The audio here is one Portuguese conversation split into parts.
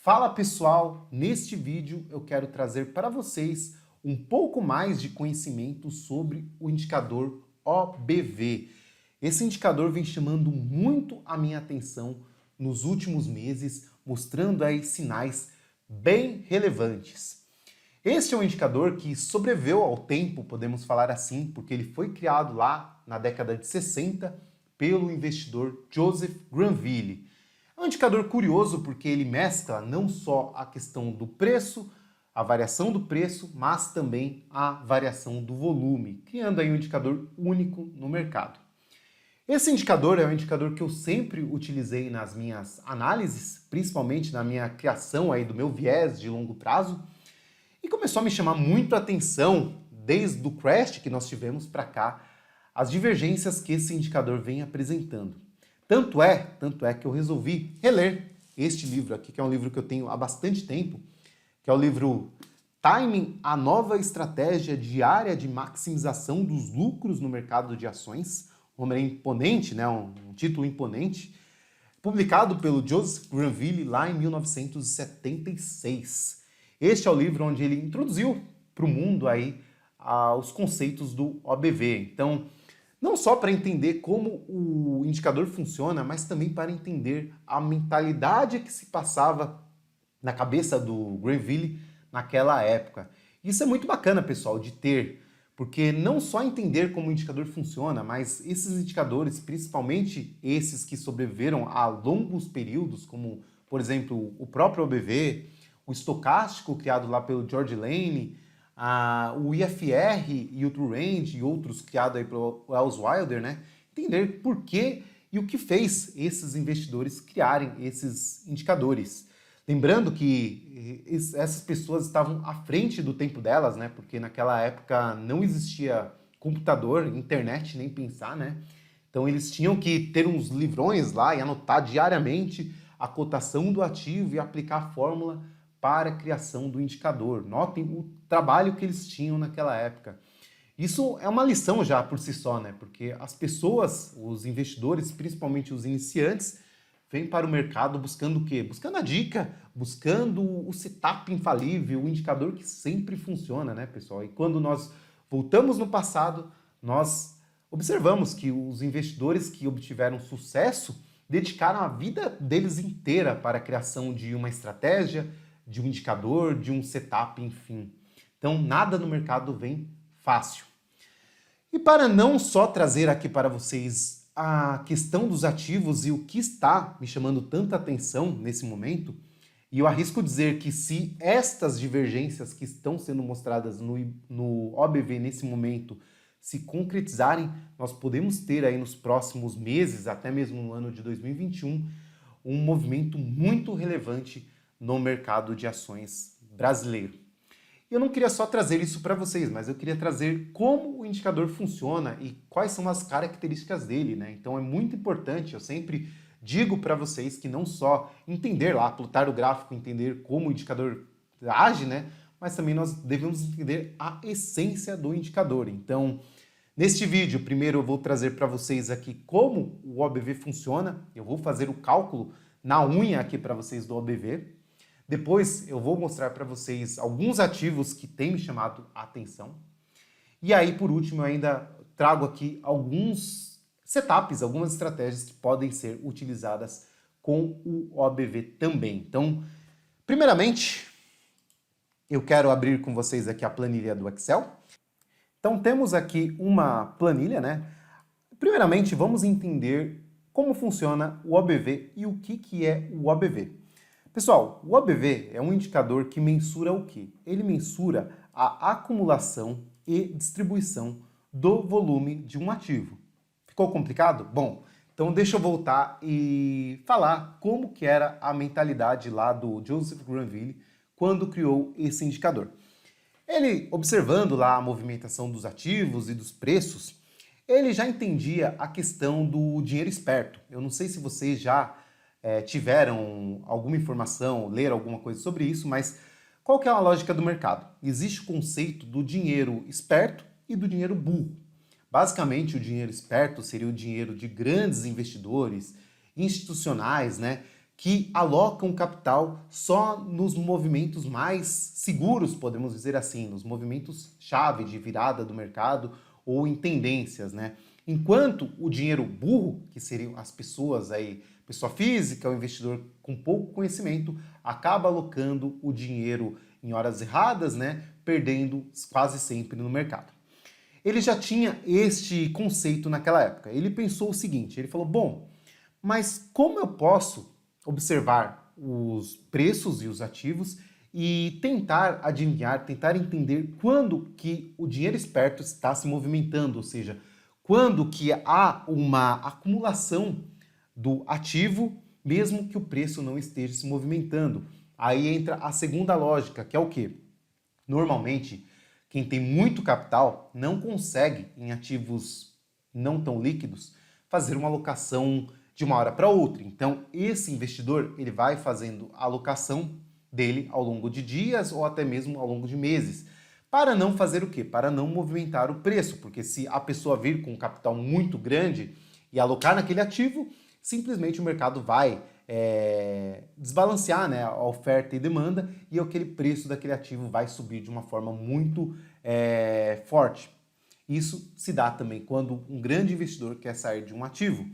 Fala pessoal, neste vídeo eu quero trazer para vocês um pouco mais de conhecimento sobre o indicador OBV. Esse indicador vem chamando muito a minha atenção nos últimos meses, mostrando aí sinais bem relevantes. Este é um indicador que sobreviveu ao tempo, podemos falar assim, porque ele foi criado lá na década de 60 pelo investidor Joseph Granville. É um indicador curioso porque ele mescla não só a questão do preço, a variação do preço, mas também a variação do volume, criando aí um indicador único no mercado. Esse indicador é um indicador que eu sempre utilizei nas minhas análises, principalmente na minha criação aí do meu viés de longo prazo, e começou a me chamar muito a atenção desde o crash que nós tivemos para cá, as divergências que esse indicador vem apresentando. Tanto é que eu resolvi reler este livro aqui, que é um livro que eu tenho há bastante tempo, que é o livro Timing, a nova estratégia diária de maximização dos lucros no mercado de ações. Um nome imponente, né? um título imponente, publicado pelo Joseph Granville lá em 1976. Este é o livro onde ele introduziu para o mundo aí os conceitos do OBV. Então, não só para entender como o indicador funciona, mas também para entender a mentalidade que se passava na cabeça do Granville naquela época. Isso é muito bacana, pessoal, de ter, porque não só entender como o indicador funciona, mas esses indicadores, principalmente esses que sobreviveram a longos períodos, como, por exemplo, o próprio OBV, o estocástico criado lá pelo George Lane, o IFR e o True Range e outros criados aí pelo Wells Wilder, né? Entender por que e o que fez esses investidores criarem esses indicadores. Lembrando que essas pessoas estavam à frente do tempo delas, né? Porque naquela época não existia computador, internet, nem pensar, né? Então eles tinham que ter uns livrões lá e anotar diariamente a cotação do ativo e aplicar a fórmula para a criação do indicador. Notem o trabalho que eles tinham naquela época. Isso é uma lição já por si só, né? Porque as pessoas, os investidores, principalmente os iniciantes, vêm para o mercado buscando o quê? Buscando a dica, buscando o setup infalível, o indicador que sempre funciona, né, pessoal? E quando nós voltamos no passado, nós observamos que os investidores que obtiveram sucesso dedicaram a vida deles inteira para a criação de uma estratégia, de um indicador, de um setup, enfim. Então, nada no mercado vem fácil. E para não só trazer aqui para vocês a questão dos ativos e o que está me chamando tanta atenção nesse momento, e eu arrisco dizer que se estas divergências que estão sendo mostradas no OBV nesse momento se concretizarem, nós podemos ter aí nos próximos meses, até mesmo no ano de 2021, um movimento muito relevante no mercado de ações brasileiro. Eu não queria só trazer isso para vocês, mas eu queria trazer como o indicador funciona e quais são as características dele, né? Então é muito importante, eu sempre digo para vocês que não só entender lá, plotar o gráfico, entender como o indicador age, né? Mas também nós devemos entender a essência do indicador. Então, neste vídeo, primeiro eu vou trazer para vocês aqui como o OBV funciona, eu vou fazer o cálculo na unha aqui para vocês do OBV. Depois eu vou mostrar para vocês alguns ativos que têm me chamado a atenção. E aí, por último, eu ainda trago aqui alguns setups, algumas estratégias que podem ser utilizadas com o OBV também. Então, primeiramente, eu quero abrir com vocês aqui a planilha do Excel. Então, temos aqui uma planilha, né? Primeiramente, vamos entender como funciona o OBV e o que é o OBV. Pessoal, o OBV é um indicador que mensura o quê? Ele mensura a acumulação e distribuição do volume de um ativo. Ficou complicado? Bom, então deixa eu voltar e falar como que era a mentalidade lá do Joseph Granville quando criou esse indicador. Ele, observando lá a movimentação dos ativos e dos preços, ele já entendia a questão do dinheiro esperto. Eu não sei se vocês já tiveram alguma informação, leram alguma coisa sobre isso, mas qual que é a lógica do mercado? Existe o conceito do dinheiro esperto e do dinheiro burro. Basicamente, o dinheiro esperto seria o dinheiro de grandes investidores, institucionais, né, que alocam capital só nos movimentos mais seguros, podemos dizer assim, nos movimentos chave de virada do mercado ou em tendências, né? Enquanto o dinheiro burro, que seriam as pessoas aí, pessoa física, o investidor com pouco conhecimento, acaba alocando o dinheiro em horas erradas, né? Perdendo quase sempre no mercado. Ele já tinha este conceito naquela época. Ele pensou o seguinte, ele falou, bom, mas como eu posso observar os preços e os ativos e tentar adivinhar, tentar entender quando que o dinheiro esperto está se movimentando, ou seja, quando que há uma acumulação do ativo, mesmo que o preço não esteja se movimentando. Aí entra a segunda lógica, que é o quê? Normalmente, quem tem muito capital não consegue, em ativos não tão líquidos, fazer uma alocação de uma hora para outra. Então, esse investidor ele vai fazendo a alocação dele ao longo de dias ou até mesmo ao longo de meses. Para não fazer o quê? Para não movimentar o preço, porque se a pessoa vir com um capital muito grande e alocar naquele ativo, simplesmente o mercado vai desbalancear, né, a oferta e demanda e aquele preço daquele ativo vai subir de uma forma muito forte. Isso se dá também quando um grande investidor quer sair de um ativo.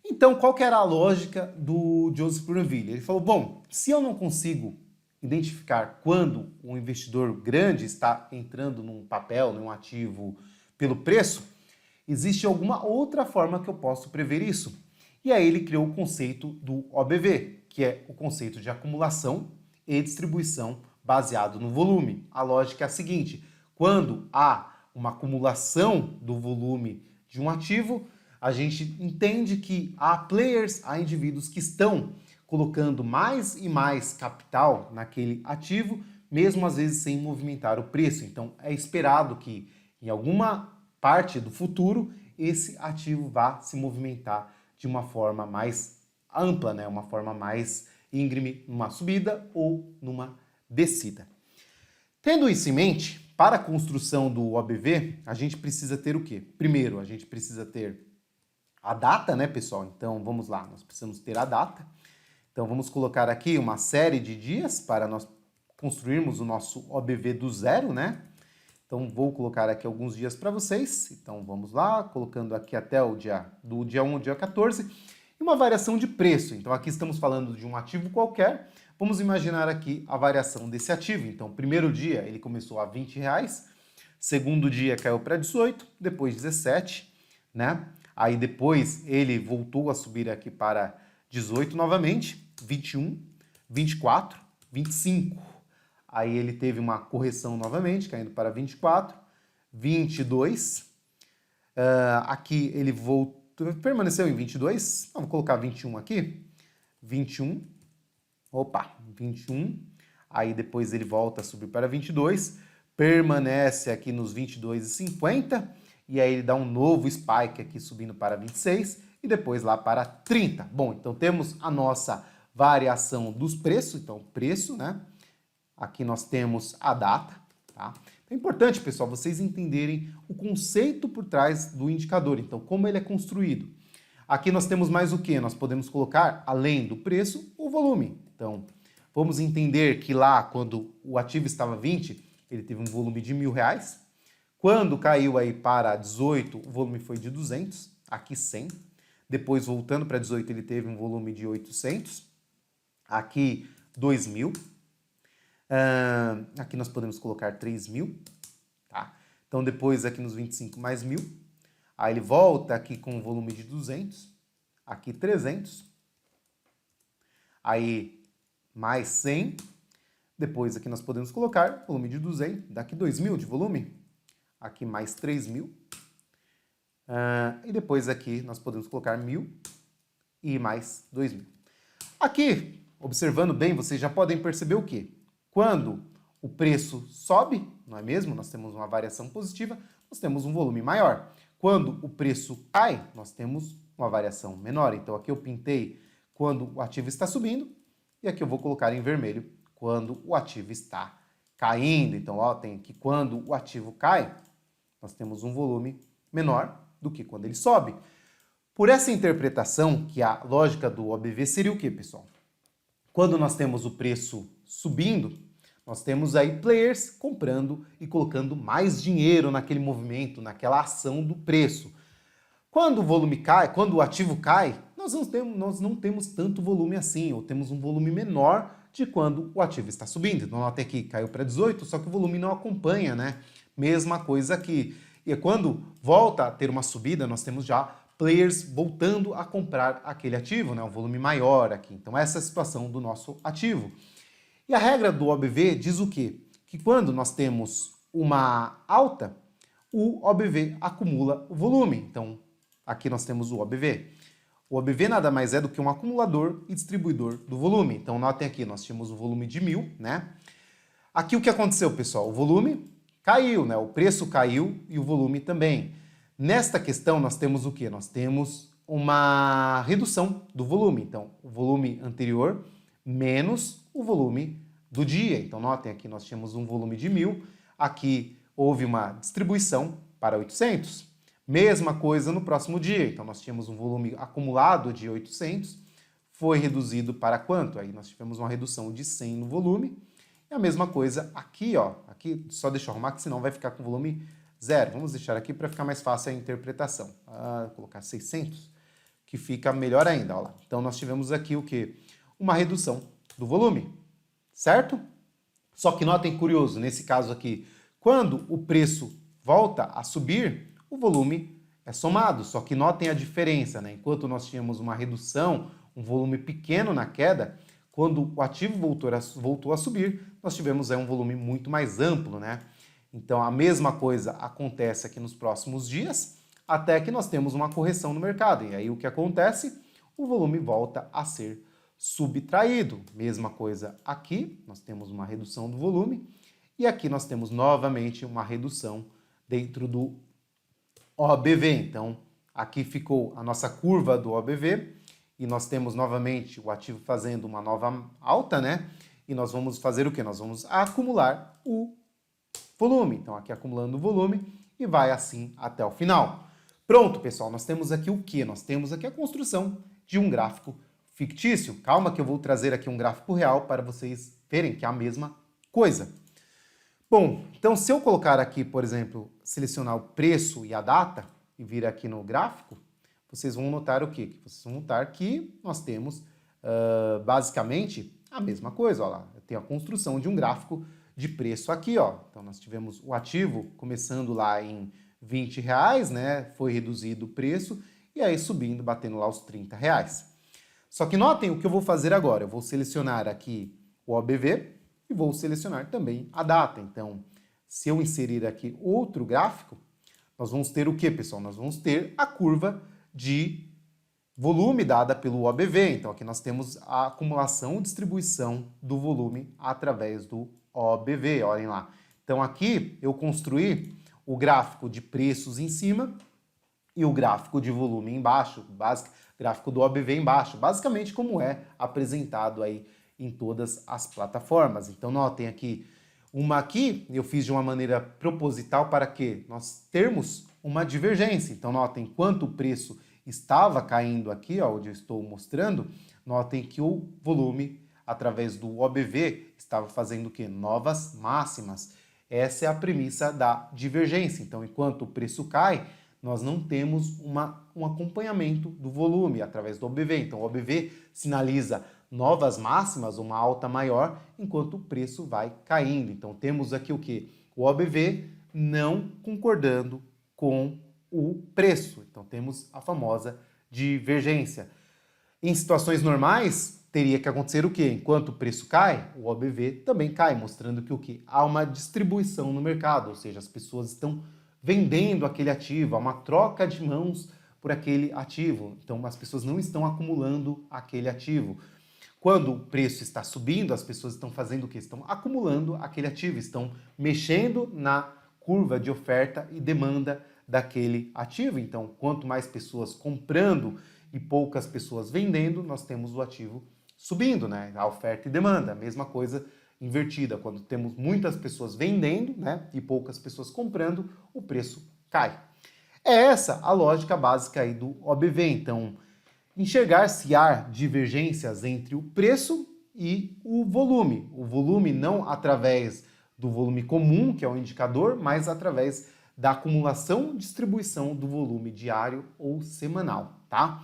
Então, qual que era a lógica do Joseph Granville? Ele falou, bom, se eu não consigo identificar quando um investidor grande está entrando num papel, num ativo pelo preço, existe alguma outra forma que eu posso prever isso. E aí ele criou o conceito do OBV, que é o conceito de acumulação e distribuição baseado no volume. A lógica é a seguinte, quando há uma acumulação do volume de um ativo, a gente entende que há players, há indivíduos que estão colocando mais e mais capital naquele ativo, mesmo às vezes sem movimentar o preço. Então é esperado que em alguma parte do futuro esse ativo vá se movimentar de uma forma mais ampla, né? Uma forma mais íngreme, numa subida ou numa descida. Tendo isso em mente, para a construção do OBV, a gente precisa ter o quê? Primeiro, a gente precisa ter a data, né, pessoal? Então, vamos lá, nós precisamos ter a data. Então, vamos colocar aqui uma série de dias para nós construirmos o nosso OBV do zero, né? Então, vou colocar aqui alguns dias para vocês. Então, vamos lá, colocando aqui até o do dia 1 ao dia 14. E uma variação de preço. Então, aqui estamos falando de um ativo qualquer. Vamos imaginar aqui a variação desse ativo. Então, primeiro dia ele começou a R$20, segundo dia caiu para 18, depois 17, né? Aí depois ele voltou a subir aqui para 18 novamente, 21, 24, 25. Aí ele teve uma correção novamente, caindo para 24, 22. Aqui ele voltou, permaneceu em 22. Vamos colocar 21 aqui. 21. Opa, 21. Aí depois ele volta a subir para 22. Permanece aqui nos 22,50. E aí ele dá um novo spike aqui subindo para 26 e depois lá para 30. Bom, então temos a nossa variação dos preços, então preço, né? Aqui nós temos a data, tá? É importante, pessoal, vocês entenderem o conceito por trás do indicador, então como ele é construído. Aqui nós temos mais o que? Nós podemos colocar, além do preço, o volume. Então, vamos entender que lá, quando o ativo estava 20, ele teve um volume de R$1.000. Quando caiu aí para 18, o volume foi de 200, aqui 100. Depois, voltando para 18, ele teve um volume de 800. Aqui, 2.000. Aqui nós podemos colocar 3.000. Tá? Então, depois, aqui nos 25, mais 1.000. Aí ele volta aqui com um volume de 200. Aqui, 300. Aí, mais 100. Depois, aqui nós podemos colocar volume de 200. Daqui, 2.000 de volume. Aqui mais 3.000. E depois aqui nós podemos colocar 1.000 e mais 2.000. Aqui, observando bem, vocês já podem perceber o quê? Quando o preço sobe, não é mesmo? Nós temos uma variação positiva, nós temos um volume maior. Quando o preço cai, nós temos uma variação menor. Então aqui eu pintei quando o ativo está subindo e aqui eu vou colocar em vermelho quando o ativo está caindo. Então, ó, tem que quando o ativo cai, nós temos um volume menor do que quando ele sobe. Por essa interpretação, que a lógica do OBV seria o quê, pessoal? Quando nós temos o preço subindo, nós temos aí players comprando e colocando mais dinheiro naquele movimento, naquela ação do preço. Quando o volume cai, quando o ativo cai, nós não temos tanto volume assim, ou temos um volume menor de quando o ativo está subindo. Então, nota aqui, caiu para 18, só que o volume não acompanha, né? Mesma coisa aqui. E quando volta a ter uma subida, nós temos já players voltando a comprar aquele ativo, né? Um volume maior aqui. Então, essa é a situação do nosso ativo. E a regra do OBV diz o quê? Que quando nós temos uma alta, o OBV acumula o volume. Então, aqui nós temos o OBV. O OBV nada mais é do que um acumulador e distribuidor do volume. Então, notem aqui, nós tínhamos o volume de 1.000, né? Aqui o que aconteceu, pessoal? O volume caiu, né? O preço caiu e o volume também. Nesta questão, nós temos o quê? Nós temos uma redução do volume. Então, o volume anterior menos o volume do dia. Então, notem aqui, nós tínhamos um volume de 1.000. Aqui houve uma distribuição para 800. Mesma coisa no próximo dia. Então, nós tínhamos um volume acumulado de 800. Foi reduzido para quanto? Aí nós tivemos uma redução de 100 no volume. E a mesma coisa aqui, ó. Aqui, só deixa eu arrumar, que senão vai ficar com volume zero. Vamos deixar aqui para ficar mais fácil a interpretação. Vou colocar 600, que fica melhor ainda. Ó lá. Então, nós tivemos aqui o quê? Uma redução do volume, certo? Só que notem curioso, nesse caso aqui, quando o preço volta a subir, o volume é somado. Só que notem a diferença, né? Enquanto nós tínhamos uma redução, um volume pequeno na queda, quando o ativo voltou a subir, nós tivemos aí um volume muito mais amplo, né? Então, a mesma coisa acontece aqui nos próximos dias, até que nós temos uma correção no mercado. E aí o que acontece? O volume volta a ser subtraído. Mesma coisa aqui, nós temos uma redução do volume. E aqui nós temos novamente uma redução dentro do OBV. Então, aqui ficou a nossa curva do OBV. E nós temos novamente o ativo fazendo uma nova alta, né? E nós vamos fazer o quê? Nós vamos acumular o volume. Então, aqui acumulando o volume e vai assim até o final. Pronto, pessoal, nós temos aqui o quê? Nós temos aqui a construção de um gráfico fictício. Calma que eu vou trazer aqui um gráfico real para vocês verem que é a mesma coisa. Bom, então se eu colocar aqui, por exemplo, selecionar o preço e a data e vir aqui no gráfico, vocês vão notar o quê? Vocês vão notar que nós temos basicamente a mesma coisa. Ó lá, eu tenho a construção de um gráfico de preço aqui, ó. Então nós tivemos o ativo começando lá em R$20, né? Foi reduzido o preço e aí subindo, batendo lá os R$30. Só que notem o que eu vou fazer agora. Eu vou selecionar aqui o OBV e vou selecionar também a data. Então, se eu inserir aqui outro gráfico, nós vamos ter o que, pessoal? Nós vamos ter a curva de volume dada pelo OBV. Então, aqui nós temos a acumulação e distribuição do volume através do OBV. Olhem lá. Então, aqui eu construí o gráfico de preços em cima e o gráfico de volume embaixo, gráfico do OBV embaixo, basicamente como é apresentado aí em todas as plataformas. Então, notem aqui, uma aqui eu fiz de uma maneira proposital para que nós termos uma divergência. Então, notem, enquanto o preço estava caindo aqui, ó, onde eu estou mostrando, notem que o volume, através do OBV, estava fazendo o quê? Novas máximas. Essa é a premissa da divergência. Então, enquanto o preço cai, nós não temos um acompanhamento do volume através do OBV. Então, o OBV sinaliza novas máximas, uma alta maior, enquanto o preço vai caindo. Então, temos aqui o quê? O OBV não concordando com o preço. Então, temos a famosa divergência. Em situações normais, teria que acontecer o quê? Enquanto o preço cai, o OBV também cai, mostrando que o quê? Há uma distribuição no mercado, ou seja, as pessoas estão vendendo aquele ativo, há uma troca de mãos por aquele ativo. Então, as pessoas não estão acumulando aquele ativo. Quando o preço está subindo, as pessoas estão fazendo o quê? Estão acumulando aquele ativo, estão mexendo na curva de oferta e demanda daquele ativo. Então, quanto mais pessoas comprando e poucas pessoas vendendo, nós temos o ativo subindo, né? A oferta e demanda, a mesma coisa invertida. Quando temos muitas pessoas vendendo, né, e poucas pessoas comprando, o preço cai. É essa a lógica básica aí do OBV. Então, enxergar se há divergências entre o preço e o volume. O volume não através do volume comum, que é o indicador, mas através da acumulação e distribuição do volume diário ou semanal, tá?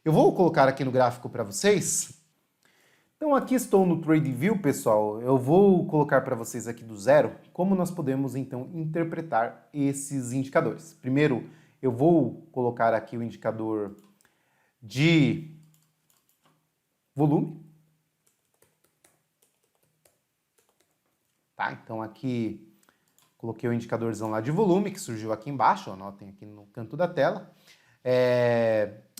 Eu vou colocar aqui no gráfico para vocês. Então aqui estou no TradingView, pessoal. Eu vou colocar para vocês aqui do zero como nós podemos então interpretar esses indicadores. Primeiro, eu vou colocar aqui o indicador de volume. Tá? Então aqui coloquei o indicadorzão lá de volume que surgiu aqui embaixo, anotem aqui no canto da tela.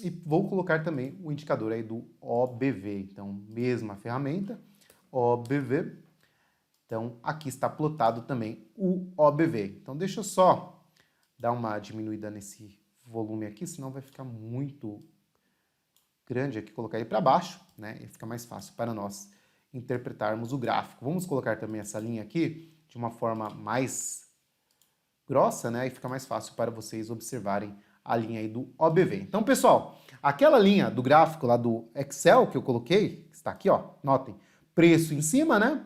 E vou colocar também o indicador aí do OBV. Então, mesma ferramenta, OBV. Então, aqui está plotado também o OBV. Então, deixa eu só dar uma diminuída nesse volume aqui, senão vai ficar muito grande aqui. Colocar ele para baixo, né? E fica mais fácil para nós interpretarmos o gráfico. Vamos colocar também essa linha aqui de uma forma mais grossa, né? E fica mais fácil para vocês observarem a linha aí do OBV. Então, pessoal, aquela linha do gráfico lá do Excel que eu coloquei, está aqui, ó, notem, preço em cima, né?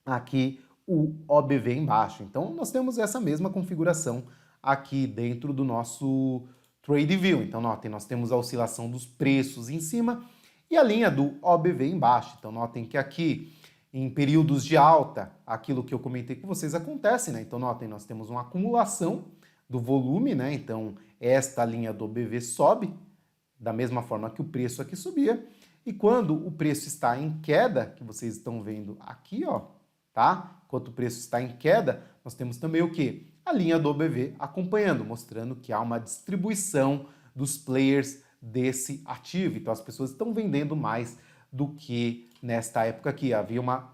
Aqui o OBV embaixo. Então, nós temos essa mesma configuração aqui dentro do nosso TradingView. Então, notem, nós temos a oscilação dos preços em cima e a linha do OBV embaixo. Então, notem que aqui, em períodos de alta, aquilo que eu comentei com vocês acontece, né? Então, notem, nós temos uma acumulação do volume, né? Então, esta linha do OBV sobe, da mesma forma que o preço aqui subia. E quando o preço está em queda, que vocês estão vendo aqui, ó, tá? Enquanto o preço está em queda, nós temos também o quê? A linha do OBV acompanhando, mostrando que há uma distribuição dos players desse ativo. Então, as pessoas estão vendendo mais do que nesta época aqui.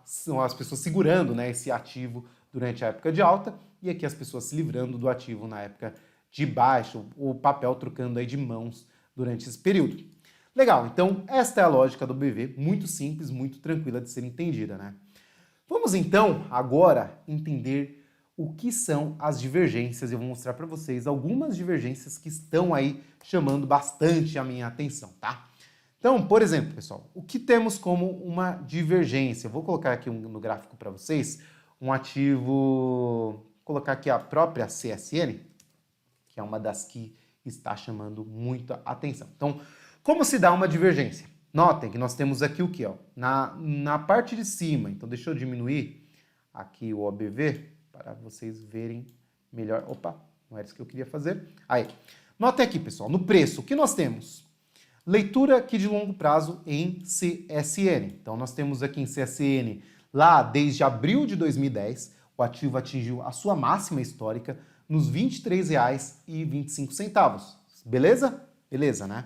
São as pessoas segurando, né, esse ativo durante a época de alta e aqui as pessoas se livrando do ativo na época de baixa, o papel trocando aí de mãos durante esse período. Legal, então esta é a lógica do BV, muito simples, muito tranquila de ser entendida, né? Vamos então agora entender o que são as divergências. Eu vou mostrar para vocês algumas divergências que estão aí chamando bastante a minha atenção, tá? Então, por exemplo, pessoal, o que temos como uma divergência? Eu vou colocar aqui no gráfico para vocês um ativo, vou colocar aqui a própria CSN, que é uma das que está chamando muita atenção. Então, como se dá uma divergência? Notem que nós temos aqui o que? Na parte de cima, então deixa eu diminuir aqui o OBV para vocês verem melhor. Opa, não era isso que eu queria fazer. Aí, notem aqui, pessoal, no preço, o que nós temos? Leitura aqui de longo prazo em CSN. Então, nós temos aqui em CSN, lá desde abril de 2010, o ativo atingiu a sua máxima histórica nos R$ 23,25. Beleza? Beleza, né?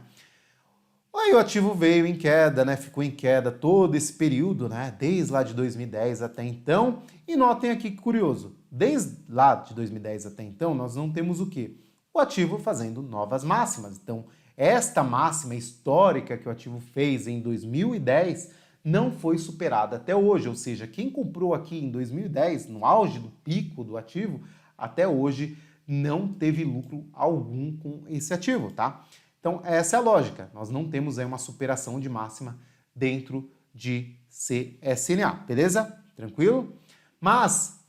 Aí o ativo veio em queda, né? Ficou em queda todo esse período, né? Desde lá de 2010 até então. E notem aqui que curioso, desde lá de 2010 até então, nós não temos o quê? O ativo fazendo novas máximas. Então, esta máxima histórica que o ativo fez em 2010 não foi superada até hoje. Ou seja, quem comprou aqui em 2010, no auge do pico do ativo, até hoje não teve lucro algum com esse ativo, tá? Então, essa é a lógica. Nós não temos aí uma superação de máxima dentro de CSNA, beleza? Tranquilo? Mas,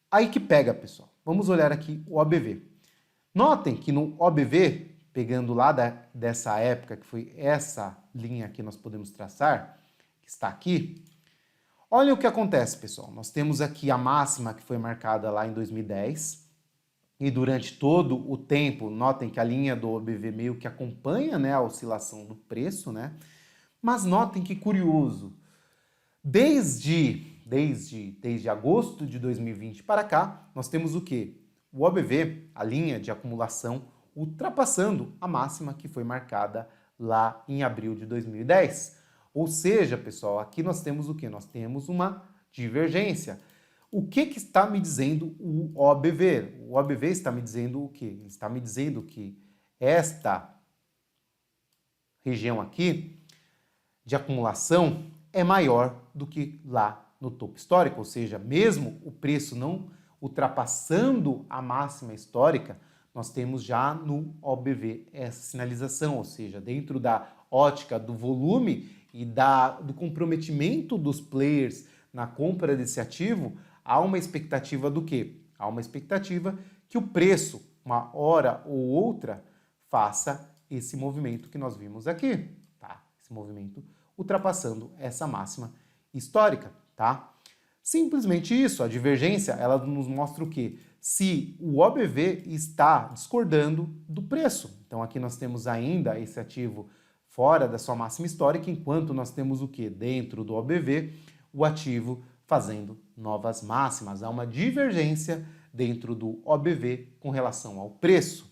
aí que pega, pessoal. Vamos olhar aqui o OBV. Notem que no OBV, pegando lá dessa época, que foi essa linha que nós podemos traçar, que está aqui, olha o que acontece, pessoal. Nós temos aqui a máxima que foi marcada lá em 2010, e durante todo o tempo, notem que a linha do OBV meio que acompanha, né, a oscilação do preço, né? Mas notem que curioso, desde agosto de 2020 para cá, nós temos o quê? O OBV, a linha de acumulação, ultrapassando a máxima que foi marcada lá em abril de 2010. Ou seja, pessoal, aqui nós temos o quê? Nós temos uma divergência. O que está me dizendo o OBV? O OBV está me dizendo o quê? Ele está me dizendo que esta região aqui de acumulação é maior do que lá no topo histórico, ou seja, mesmo o preço não ultrapassando a máxima histórica, nós temos já no OBV essa sinalização, ou seja, dentro da ótica do volume, e do comprometimento dos players na compra desse ativo, há uma expectativa do quê? Há uma expectativa que o preço, uma hora ou outra, faça esse movimento que nós vimos aqui, tá? Esse movimento ultrapassando essa máxima histórica, tá? Simplesmente isso, a divergência, ela nos mostra o quê? Se o OBV está discordando do preço. Então aqui nós temos ainda esse ativo fora da sua máxima histórica, enquanto nós temos o quê? Dentro do OBV, o ativo fazendo novas máximas. Há uma divergência dentro do OBV com relação ao preço.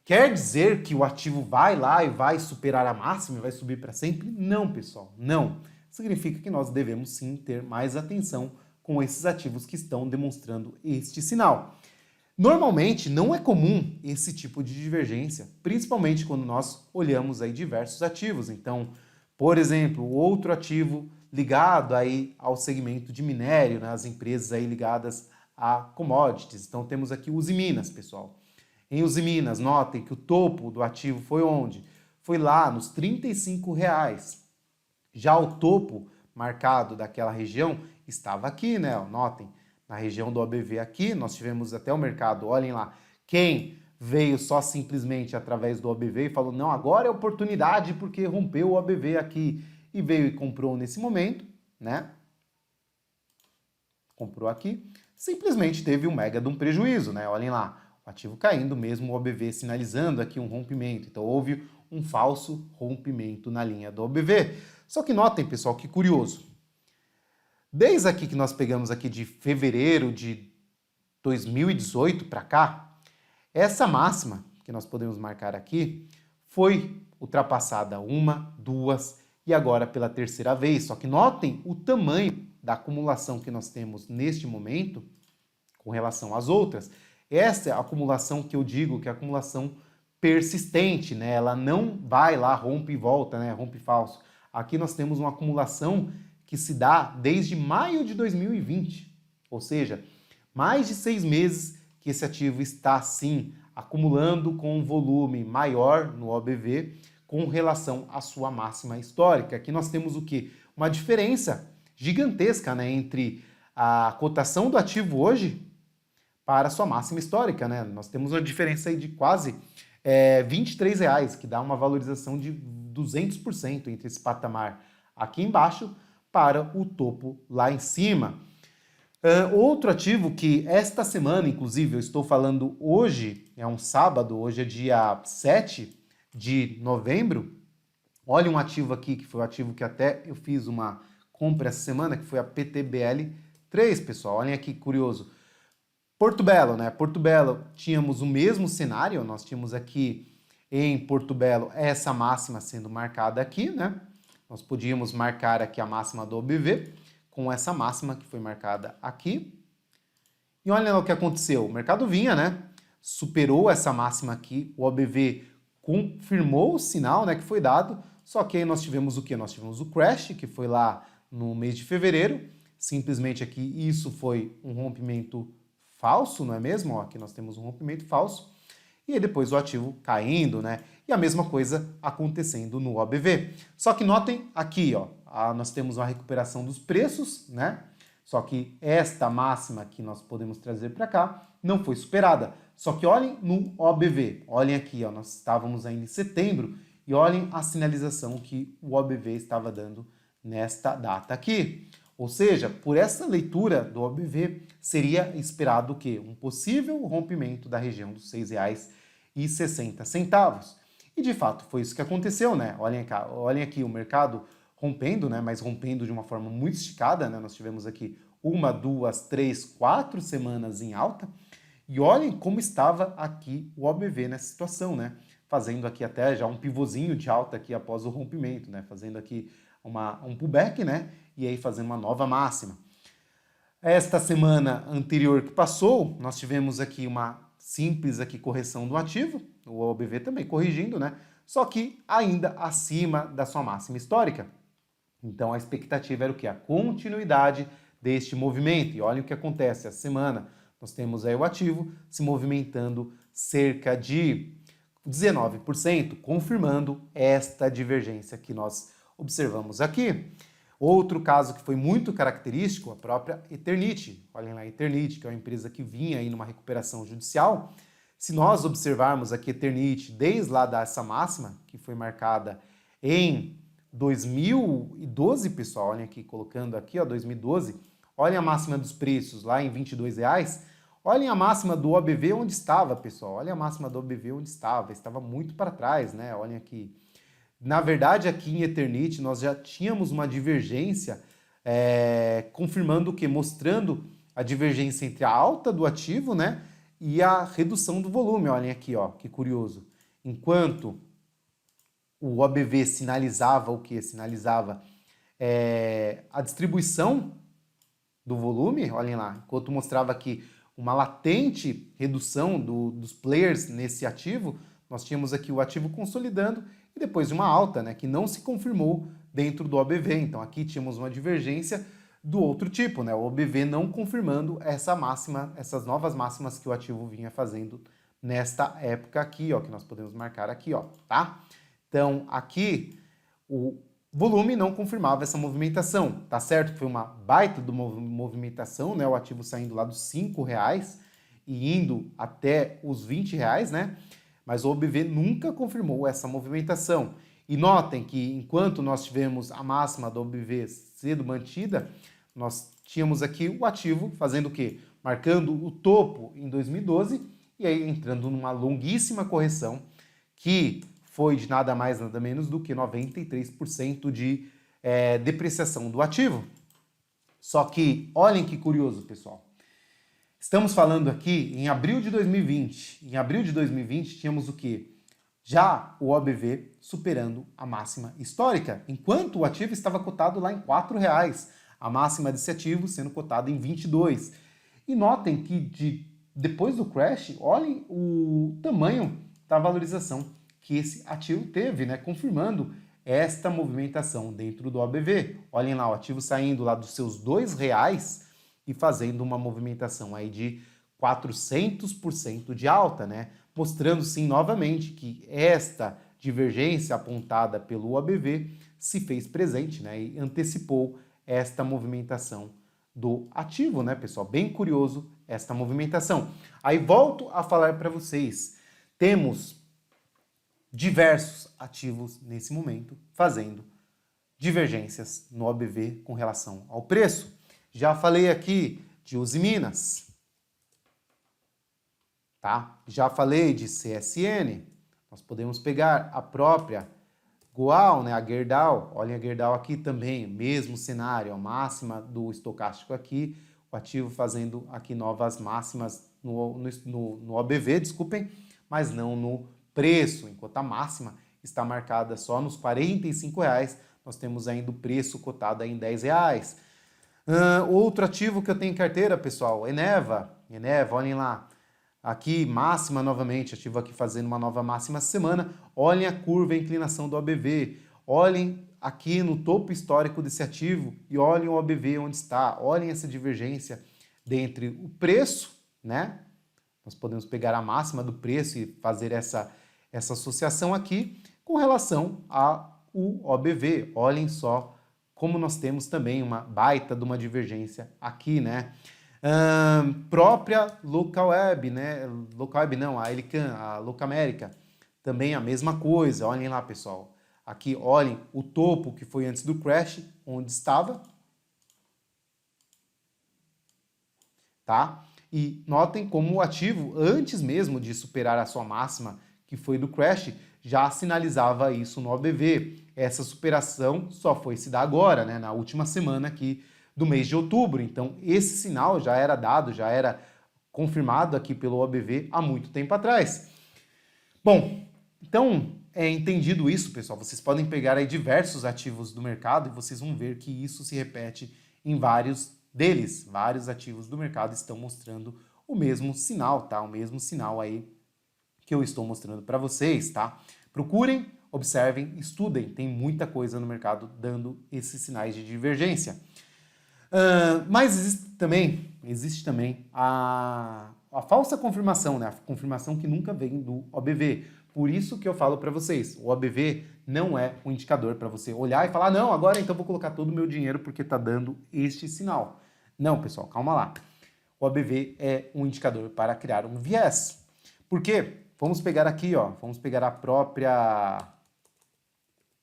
Quer dizer que o ativo vai lá e vai superar a máxima e vai subir para sempre? Não, pessoal, não. Significa que nós devemos sim ter mais atenção com esses ativos que estão demonstrando este sinal. Normalmente não é comum esse tipo de divergência, principalmente quando nós olhamos aí diversos ativos. Então, por exemplo, outro ativo ligado aí ao segmento de minério, né, as empresas aí ligadas a commodities. Então temos aqui o Usiminas, pessoal. Em Usiminas, notem que o topo do ativo foi onde? Foi lá nos R$35. Já o topo marcado daquela região estava aqui, né? Notem, na região do OBV aqui, nós tivemos até o mercado, olhem lá, quem veio só simplesmente através do OBV e falou, não, agora é oportunidade porque rompeu o OBV aqui e veio e comprou nesse momento, né? Comprou aqui, simplesmente teve um mega de um prejuízo, né? Olhem lá, o ativo caindo, mesmo o OBV sinalizando aqui um rompimento. Então houve um falso rompimento na linha do OBV. Só que notem, pessoal, que curioso. Desde aqui que nós pegamos aqui de fevereiro de 2018 para cá, essa máxima que nós podemos marcar aqui foi ultrapassada uma, duas e agora pela terceira vez. Só que notem o tamanho da acumulação que nós temos neste momento com relação às outras. Essa é a acumulação que eu digo que é a acumulação persistente, né? Ela não vai lá, rompe e volta, né? Rompe falso. Aqui nós temos uma acumulação que se dá desde maio de 2020, ou seja, mais de 6 meses que esse ativo está, sim, acumulando com um volume maior no OBV com relação à sua máxima histórica. Aqui nós temos o quê? Uma diferença gigantesca, né, entre a cotação do ativo hoje para a sua máxima histórica, né? Nós temos uma diferença aí de quase R$23, que dá uma valorização de 200% entre esse patamar aqui embaixo para o topo lá em cima. Outro ativo que esta semana, inclusive, eu estou falando hoje, é um sábado, hoje é dia 7 de novembro. Olha um ativo aqui, que foi o ativo que até eu fiz uma compra essa semana, que foi a PTBL3, pessoal. Olhem aqui, curioso. Porto Belo, né? Porto Belo, tínhamos o mesmo cenário, nós tínhamos aqui em Porto Belo essa máxima sendo marcada aqui, né? Nós podíamos marcar aqui a máxima do OBV com essa máxima que foi marcada aqui. E olha o que aconteceu, o mercado vinha, né? Superou essa máxima aqui, o OBV confirmou o sinal, né, que foi dado, só que aí nós tivemos o quê? Nós tivemos o crash, que foi lá no mês de fevereiro, simplesmente aqui isso foi um rompimento falso, não é mesmo? Ó, aqui nós temos um rompimento falso, e aí depois o ativo caindo, né? E a mesma coisa acontecendo no OBV. Só que notem aqui, ó, nós temos uma recuperação dos preços, né? Só que esta máxima que nós podemos trazer para cá não foi superada. Só que olhem no OBV, olhem aqui, ó, nós estávamos ainda em setembro e olhem a sinalização que o OBV estava dando nesta data aqui. Ou seja, por essa leitura do OBV, seria esperado o quê? Um possível rompimento da região dos R$6,60. E de fato foi isso que aconteceu, né? Olhem aqui o mercado rompendo, né? Mas rompendo de uma forma muito esticada, né? Nós tivemos aqui 1, 2, 3, 4 semanas em alta. E olhem como estava aqui o OBV nessa situação, né? Fazendo aqui até já um pivôzinho de alta aqui após o rompimento, né? Fazendo aqui um pullback, né? E aí fazendo uma nova máxima. Esta semana anterior que passou, nós tivemos aqui uma simples aqui correção do ativo, o OBV também corrigindo, né? Só que ainda acima da sua máxima histórica. Então a expectativa era o quê? A continuidade deste movimento. E olhem o que acontece essa semana. Nós temos aí o ativo se movimentando cerca de 19%, confirmando esta divergência que nós observamos aqui. Outro caso que foi muito característico, a própria Eternit. Olhem lá, Eternit, que é uma empresa que vinha aí numa recuperação judicial. Se nós observarmos aqui Eternit desde lá dessa máxima, que foi marcada em 2012, pessoal, olhem aqui, colocando aqui, ó, 2012, olhem a máxima dos preços lá em R$22, olhem a máxima do OBV onde estava, pessoal, olhem a máxima do OBV onde estava muito para trás, né, olhem aqui. Na verdade, aqui em Eternit, nós já tínhamos uma divergência, confirmando o quê? Mostrando a divergência entre a alta do ativo, né, e a redução do volume, olhem aqui, ó, que curioso. Enquanto o OBV sinalizava o quê? Sinalizava a distribuição do volume, olhem lá, enquanto mostrava aqui uma latente redução dos players nesse ativo, nós tínhamos aqui o ativo consolidando e depois de uma alta, né, que não se confirmou dentro do OBV. Então aqui tínhamos uma divergência do outro tipo, né, o OBV não confirmando essa máxima, essas novas máximas que o ativo vinha fazendo nesta época aqui, ó, que nós podemos marcar aqui, ó, tá? Então aqui o volume não confirmava essa movimentação, tá certo? Foi uma baita de movimentação, né, o ativo saindo lá dos R$5 e indo até os R$20, né? Mas o OBV nunca confirmou essa movimentação. E notem que enquanto nós tivemos a máxima do OBV sendo mantida, nós tínhamos aqui o ativo fazendo o quê? Marcando o topo em 2012 e aí entrando numa longuíssima correção que foi de nada mais nada menos do que 93% de depreciação do ativo. Só que olhem que curioso, pessoal. Estamos falando aqui em abril de 2020. Em abril de 2020 tínhamos o quê? Já o OBV superando a máxima histórica, enquanto o ativo estava cotado lá em R$4, a máxima desse ativo sendo cotada em 22. E notem que depois do crash, olhem o tamanho da valorização que esse ativo teve, né? Confirmando esta movimentação dentro do OBV. Olhem lá, o ativo saindo lá dos seus R$2 e fazendo uma movimentação aí de 400% de alta, né? Mostrando sim novamente que esta divergência apontada pelo OBV se fez presente, né? E antecipou esta movimentação do ativo, né, pessoal? Bem curioso esta movimentação. Aí volto a falar para vocês, temos diversos ativos nesse momento fazendo divergências no OBV com relação ao preço. Já falei aqui de Usiminas, tá? Já falei de CSN. Nós podemos pegar a própria Goal, né? A Gerdau. Olhem a Gerdau aqui também, mesmo cenário, a máxima do estocástico aqui, o ativo fazendo aqui novas máximas no OBV, desculpem, mas não no preço, enquanto a máxima está marcada só nos R$45, nós temos ainda o preço cotado aí em R$10. Outro ativo que eu tenho em carteira, pessoal, Eneva, olhem lá, aqui máxima novamente, ativo aqui fazendo uma nova máxima essa semana, olhem a curva, a inclinação do OBV, olhem aqui no topo histórico desse ativo e olhem o OBV onde está, olhem essa divergência dentre o preço, né? Nós podemos pegar a máxima do preço e fazer essa associação aqui com relação ao OBV. Olhem só como nós temos também uma baita de uma divergência aqui, né? Própria Localweb, né? Localweb não, a Elican, a Locamérica, também a mesma coisa. Olhem lá, pessoal. Aqui, olhem o topo que foi antes do crash, onde estava. Tá? E notem como o ativo, antes mesmo de superar a sua máxima, que foi do crash, já sinalizava isso no OBV. Essa superação só foi se dar agora, né, na última semana aqui do mês de outubro. Então, esse sinal já era dado, já era confirmado aqui pelo OBV há muito tempo atrás. Bom, então, entendido isso, pessoal, vocês podem pegar aí diversos ativos do mercado e vocês vão ver que isso se repete em vários deles. Vários ativos do mercado estão mostrando o mesmo sinal, tá? O mesmo sinal aí que eu estou mostrando para vocês, tá? Procurem, observem, estudem. Tem muita coisa no mercado dando esses sinais de divergência. Mas existe também a falsa confirmação, né? A confirmação que nunca vem do OBV. Por isso que eu falo para vocês, o OBV não é um indicador para você olhar e falar, não, agora então vou colocar todo o meu dinheiro porque está dando este sinal. Não, pessoal, calma lá. O OBV é um indicador para criar um viés. Por quê? Vamos pegar aqui, ó, vamos pegar a própria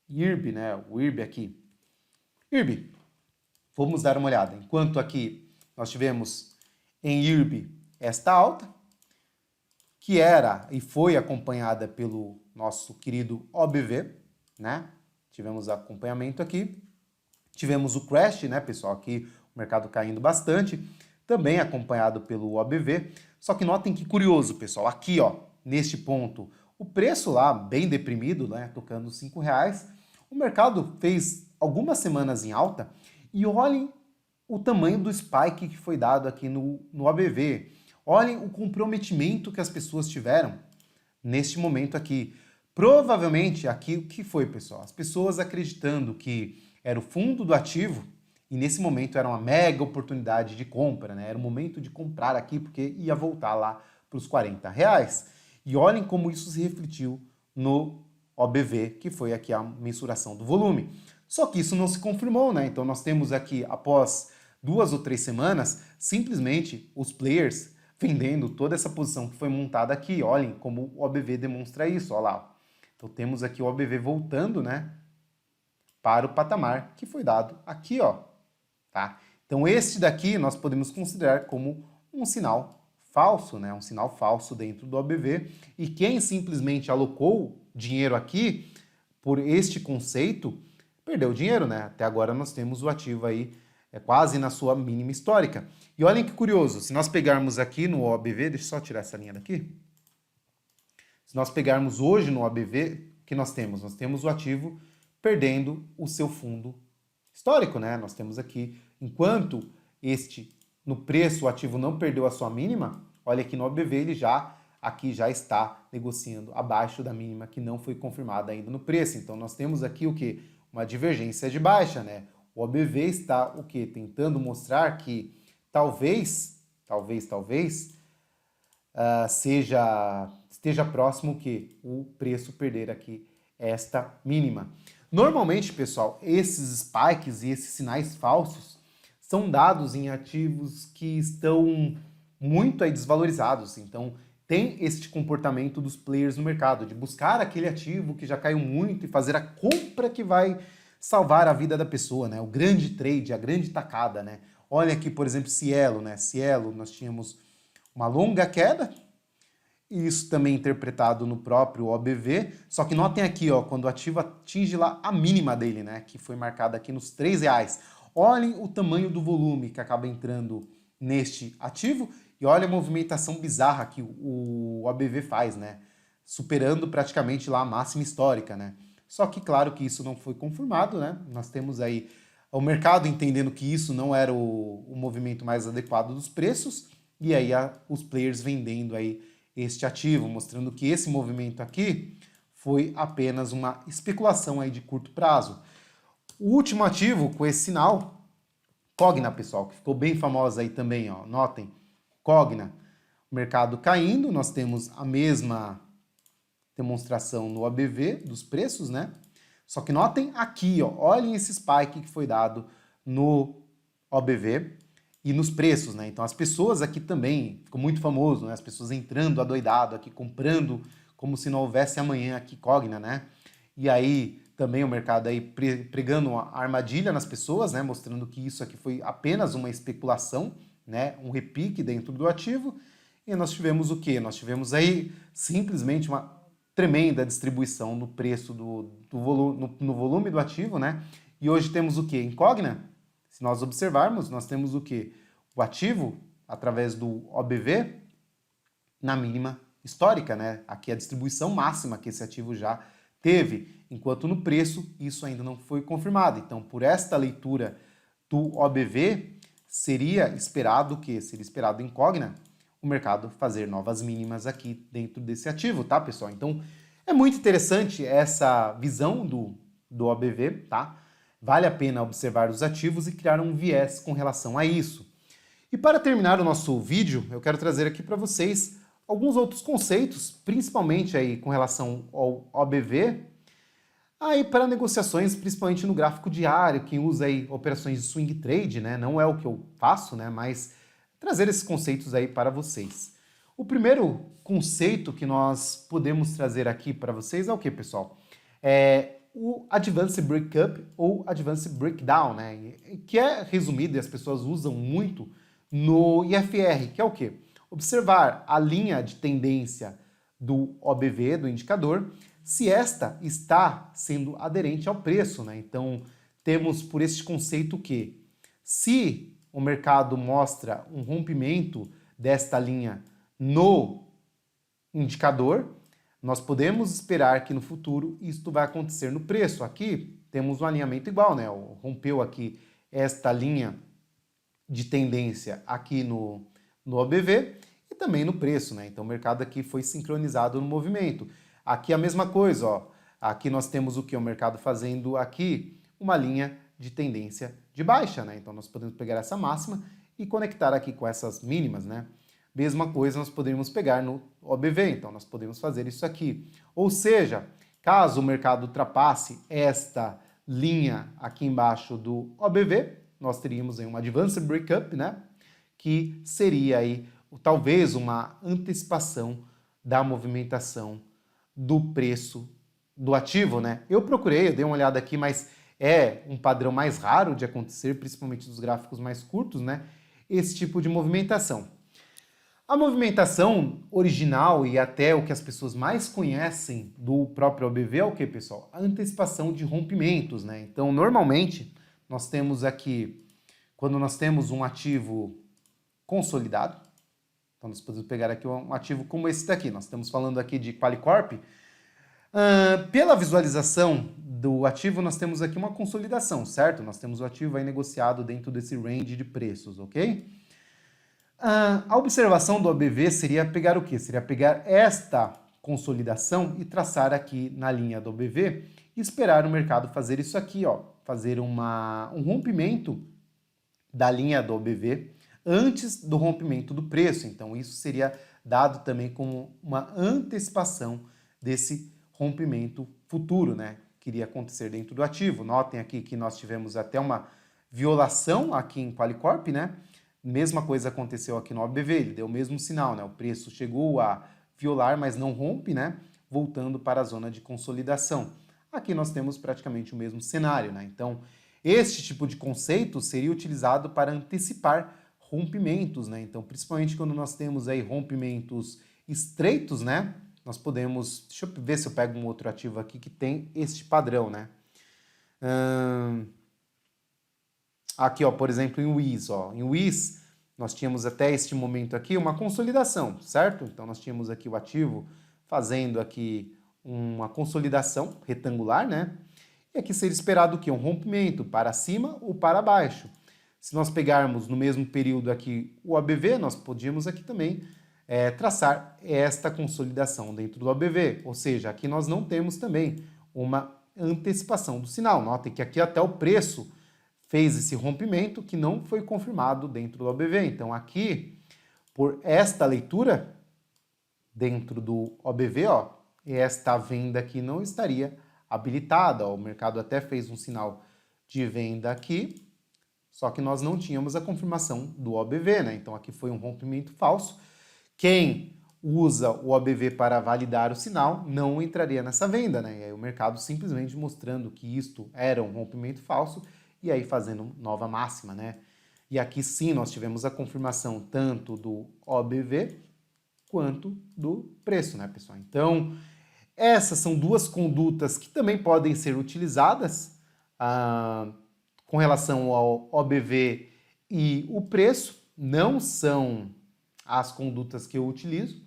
IRB, né? O IRB aqui. IRB, vamos dar uma olhada. Enquanto aqui nós tivemos em IRB esta alta, que era e foi acompanhada pelo nosso querido OBV, né? Tivemos acompanhamento aqui. Tivemos o crash, né, pessoal? Aqui o mercado caindo bastante, também acompanhado pelo OBV. Só que notem que curioso, pessoal. Aqui, ó, neste ponto, o preço lá bem deprimido, né, tocando R$5. O mercado fez algumas semanas em alta e olhem o tamanho do spike que foi dado aqui no OBV. Olhem o comprometimento que as pessoas tiveram neste momento aqui. Provavelmente aqui o que foi, pessoal? As pessoas acreditando que era o fundo do ativo e nesse momento era uma mega oportunidade de compra, né? Era o momento de comprar aqui porque ia voltar lá para os R$40. E olhem como isso se refletiu no OBV, que foi aqui a mensuração do volume. Só que isso não se confirmou, né? Então nós temos aqui, após 2 ou 3 semanas, simplesmente os players vendendo toda essa posição que foi montada aqui. Olhem como o OBV demonstra isso, olha lá. Então temos aqui o OBV voltando, né, para o patamar que foi dado aqui, ó, tá? Então este daqui nós podemos considerar como um sinal falso, né, um sinal falso dentro do OBV, e quem simplesmente alocou dinheiro aqui por este conceito perdeu dinheiro, né? Até agora nós temos o ativo aí quase na sua mínima histórica. E olhem que curioso, se nós pegarmos aqui no OBV, deixa eu só tirar essa linha daqui. Se nós pegarmos hoje no OBV, o que nós temos? Nós temos o ativo perdendo o seu fundo histórico, né? Nós temos aqui, enquanto no preço, o ativo não perdeu a sua mínima, olha aqui no OBV, ele aqui já está negociando abaixo da mínima que não foi confirmada ainda no preço. Então nós temos aqui o quê? Uma divergência de baixa, né? O OBV está o quê? Tentando mostrar que talvez esteja próximo que o preço perder aqui esta mínima. Normalmente, pessoal, esses spikes e esses sinais falsos são dados em ativos que estão muito aí desvalorizados. Então, tem este comportamento dos players no mercado, de buscar aquele ativo que já caiu muito e fazer a compra que vai salvar a vida da pessoa, né? O grande trade, a grande tacada, né? Olha aqui, por exemplo, Cielo, né? Cielo, nós tínhamos uma longa queda, e isso também interpretado no próprio OBV, só que notem aqui, ó, quando o ativo atinge lá a mínima dele, né? Que foi marcada aqui nos R$3. Olhem o tamanho do volume que acaba entrando neste ativo e olha a movimentação bizarra que o OBV faz, né? Superando praticamente lá a máxima histórica, né? Só que, claro que isso não foi confirmado, né? Nós temos aí o mercado entendendo que isso não era o movimento mais adequado dos preços, e aí os players vendendo aí este ativo, mostrando que esse movimento aqui foi apenas uma especulação aí de curto prazo. O último ativo com esse sinal, Cogna, pessoal, que ficou bem famosa aí também, ó, notem, Cogna, o mercado caindo, nós temos a mesma demonstração no OBV dos preços, né? Só que notem aqui, ó, olhem esse spike que foi dado no OBV e nos preços, né? Então as pessoas aqui também, ficou muito famoso, né? As pessoas entrando adoidado aqui, comprando como se não houvesse amanhã aqui Cogna, né? E aí também o mercado aí pregando uma armadilha nas pessoas, né? Mostrando que isso aqui foi apenas uma especulação, né? Um repique dentro do ativo. E nós tivemos o quê? Nós tivemos aí simplesmente uma tremenda distribuição no preço no volume do ativo, né? E hoje temos o quê? Em Cogna, se nós observarmos, nós temos o quê? O ativo, através do OBV, na mínima histórica, né? Aqui a distribuição máxima que esse ativo já teve, enquanto no preço isso ainda não foi confirmado. Então, por esta leitura do OBV, seria esperado o quê? Seria esperado em Cogna o mercado fazer novas mínimas aqui dentro desse ativo, tá, pessoal? Então, é muito interessante essa visão do OBV, tá? Vale a pena observar os ativos e criar um viés com relação a isso. E para terminar o nosso vídeo, eu quero trazer aqui para vocês alguns outros conceitos, principalmente aí com relação ao OBV, Aí para negociações, principalmente no gráfico diário, quem usa aí operações de swing trade, né? Não é o que eu faço, né? Mas trazer esses conceitos aí para vocês. O primeiro conceito que nós podemos trazer aqui para vocês é o que, pessoal? É o Advanced Breakup ou Advanced Breakdown, né? Que é resumido e as pessoas usam muito no IFR, que é o que? Observar a linha de tendência do OBV, do indicador, se esta está sendo aderente ao preço, né? Então, temos por este conceito que, se o mercado mostra um rompimento desta linha no indicador, nós podemos esperar que no futuro isto vai acontecer no preço. Aqui temos um alinhamento igual, né? Rompeu aqui esta linha de tendência aqui no OBV e também no preço, né? Então o mercado aqui foi sincronizado no movimento. Aqui a mesma coisa, ó. Aqui nós temos o que? O mercado fazendo aqui uma linha de tendência de baixa, né? Então nós podemos pegar essa máxima e conectar aqui com essas mínimas, né? Mesma coisa nós poderíamos pegar no OBV, então nós podemos fazer isso aqui. Ou seja, caso o mercado ultrapasse esta linha aqui embaixo do OBV, nós teríamos aí uma Advanced Breakup, né? Que seria aí talvez uma antecipação da movimentação do preço do ativo, né? Eu dei uma olhada aqui, mas é um padrão mais raro de acontecer, principalmente nos gráficos mais curtos, né? Esse tipo de movimentação. A movimentação original e até o que as pessoas mais conhecem do próprio OBV é o que, pessoal? A antecipação de rompimentos, né? Então, normalmente, nós temos aqui, quando nós temos um ativo consolidado, então nós podemos pegar aqui um ativo como esse daqui, nós estamos falando aqui de Qualicorp. Pela visualização do ativo, nós temos aqui uma consolidação, certo? Nós temos o ativo aí negociado dentro desse range de preços, ok? A observação do OBV seria pegar o quê? Seria pegar esta consolidação e traçar aqui na linha do OBV e esperar o mercado fazer isso aqui, ó, fazer um rompimento da linha do OBV antes do rompimento do preço. Então isso seria dado também como uma antecipação desse rompimento futuro, né? Que iria acontecer dentro do ativo. Notem aqui que nós tivemos até uma violação aqui em Qualicorp, né? Mesma coisa aconteceu aqui no OBV, ele deu o mesmo sinal, né? O preço chegou a violar, mas não rompe, né? Voltando para a zona de consolidação. Aqui nós temos praticamente o mesmo cenário, né? Então, este tipo de conceito seria utilizado para antecipar rompimentos, né? Então, principalmente quando nós temos aí rompimentos estreitos, né? Nós podemos... Deixa eu ver se eu pego um outro ativo aqui que tem este padrão, né? Aqui, ó, por exemplo, em WIS, ó. Em WIS, nós tínhamos até este momento aqui uma consolidação, certo? Então, nós tínhamos aqui o ativo fazendo aqui uma consolidação retangular, né? E aqui seria esperado o quê? Um rompimento para cima ou para baixo. Se nós pegarmos no mesmo período aqui o OBV, nós podíamos aqui também traçar esta consolidação dentro do OBV. Ou seja, aqui nós não temos também uma antecipação do sinal. Notem que aqui até o preço fez esse rompimento que não foi confirmado dentro do OBV. Então aqui, por esta leitura dentro do OBV, ó, esta venda aqui não estaria habilitada. Ó, o mercado até fez um sinal de venda aqui, só que nós não tínhamos a confirmação do OBV, né? Então aqui foi um rompimento falso. Quem usa o OBV para validar o sinal não entraria nessa venda, né? E aí o mercado simplesmente mostrando que isto era um rompimento falso e aí fazendo nova máxima, né? E aqui sim nós tivemos a confirmação tanto do OBV quanto do preço, né, pessoal? Então, essas são duas condutas que também podem ser utilizadas com relação ao OBV e o preço. Não são as condutas que eu utilizo.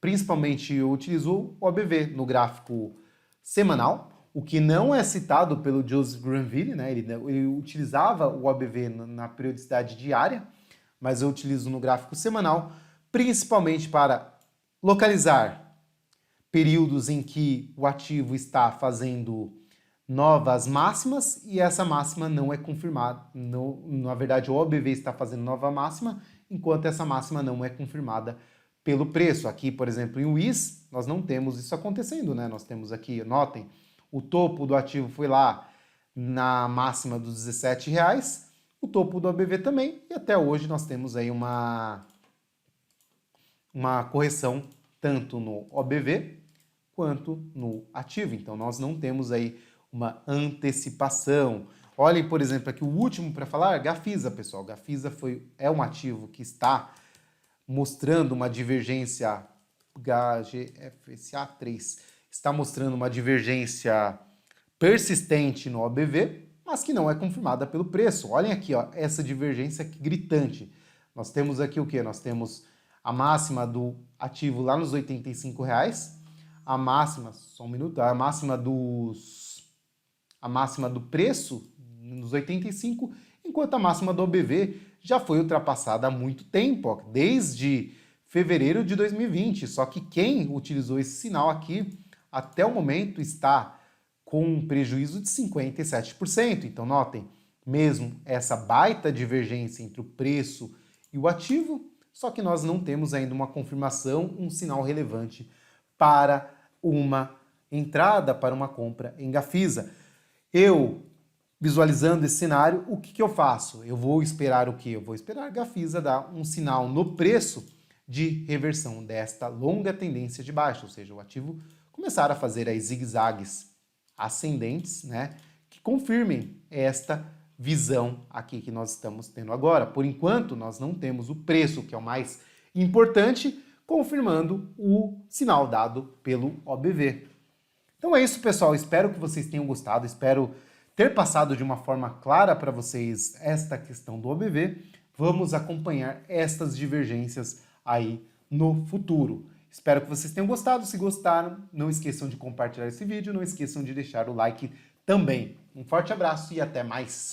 Principalmente eu utilizo o OBV no gráfico semanal, o que não é citado pelo Joseph Granville, né? Ele utilizava o OBV na periodicidade diária, mas eu utilizo no gráfico semanal, principalmente para localizar períodos em que o ativo está fazendo novas máximas e essa máxima não é confirmada. Na verdade, o OBV está fazendo nova máxima, enquanto essa máxima não é confirmada pelo preço. Aqui, por exemplo, em WIS, nós não temos isso acontecendo, né? Nós temos aqui, notem, O topo do ativo foi lá na máxima dos R$17, o topo do OBV também, e até hoje nós temos aí uma correção tanto no OBV quanto no ativo. Então nós não temos aí uma antecipação. Olhem, por exemplo, aqui o último para falar, Gafisa, pessoal. Gafisa é um ativo que está mostrando uma divergência, HGFSA3, está mostrando uma divergência persistente no OBV, mas que não é confirmada pelo preço. Olhem aqui, ó, essa divergência aqui gritante. Nós temos aqui o quê? Nós temos a máxima do ativo lá nos R$85, a máxima, só um minuto, a máxima do preço nos 85, enquanto a máxima do OBV já foi ultrapassada há muito tempo, ó, desde fevereiro de 2020. Só que quem utilizou esse sinal aqui, até o momento, está com um prejuízo de 57%. Então, notem, mesmo essa baita divergência entre o preço e o ativo, só que nós não temos ainda uma confirmação, um sinal relevante para uma entrada, para uma compra em Gafisa. Eu, visualizando esse cenário, o que eu faço? Eu vou esperar o quê? Eu vou esperar a Gafisa dar um sinal no preço de reversão desta longa tendência de baixa, ou seja, o ativo começar a fazer aí zigue-zagues ascendentes, né, que confirmem esta visão aqui que nós estamos tendo agora. Por enquanto, nós não temos o preço, que é o mais importante, confirmando o sinal dado pelo OBV. Então é isso, pessoal. Espero que vocês tenham gostado, espero ter passado de uma forma clara para vocês esta questão do OBV. Vamos acompanhar estas divergências aí no futuro. Espero que vocês tenham gostado. Se gostaram, não esqueçam de compartilhar esse vídeo, não esqueçam de deixar o like também. Um forte abraço e até mais!